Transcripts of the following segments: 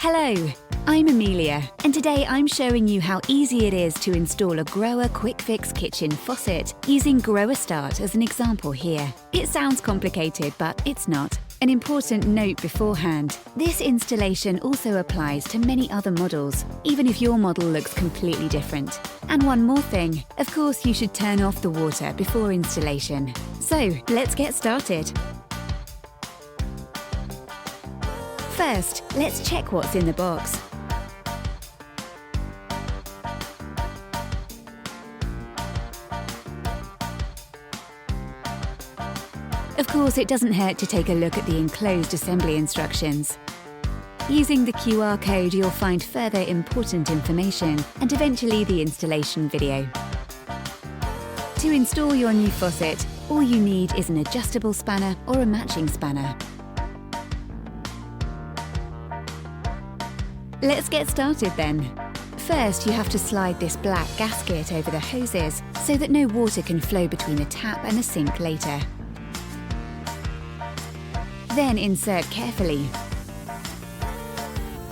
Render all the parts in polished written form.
Hello, I'm Amelia, and today I'm showing you how easy it is to install a GROHE QuickFix kitchen faucet using GROHE Start as an example here. It sounds complicated, but it's not. An important note beforehand, this installation also applies to many other models, even if your model looks completely different. And one more thing, of course you should turn off the water before installation. So, let's get started. First, let's check what's in the box. Of course, it doesn't hurt to take a look at the enclosed assembly instructions. Using the QR code, you'll find further important information and eventually the installation video. To install your new faucet, all you need is an adjustable spanner or a matching spanner. Let's get started then. First, you have to slide this black gasket over the hoses so that no water can flow between a tap and a sink later. Then insert carefully.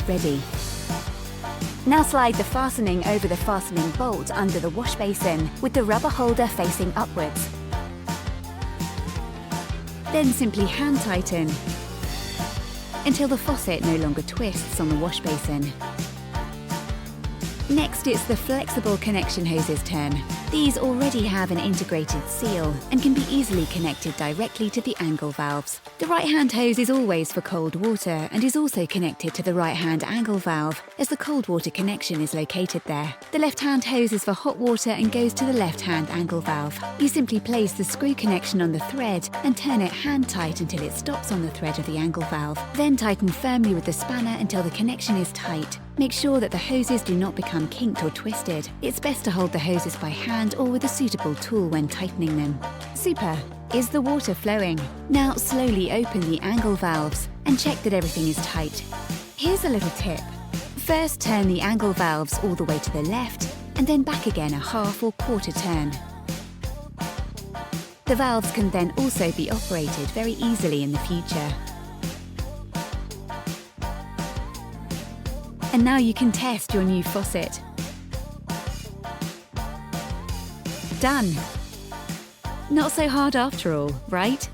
Ready. Now slide the fastening over the fastening bolt under the wash basin with the rubber holder facing upwards. Then simply hand tighten until the faucet no longer twists on the wash basin. Next, it's the flexible connection hoses turn. These already have an integrated seal and can be easily connected directly to the angle valves. The right-hand hose is always for cold water and is also connected to the right-hand angle valve, as the cold water connection is located there. The left-hand hose is for hot water and goes to the left-hand angle valve. You simply place the screw connection on the thread and turn it hand-tight until it stops on the thread of the angle valve. Then tighten firmly with the spanner until the connection is tight. Make sure that the hoses do not become kinked or twisted. It's best to hold the hoses by hand or with a suitable tool when tightening them. Super! Is the water flowing? Now slowly open the angle valves and check that everything is tight. Here's a little tip. First turn the angle valves all the way to the left and then back again a half or quarter turn. The valves can then also be operated very easily in the future. And now you can test your new faucet. Done! Not so hard after all, right?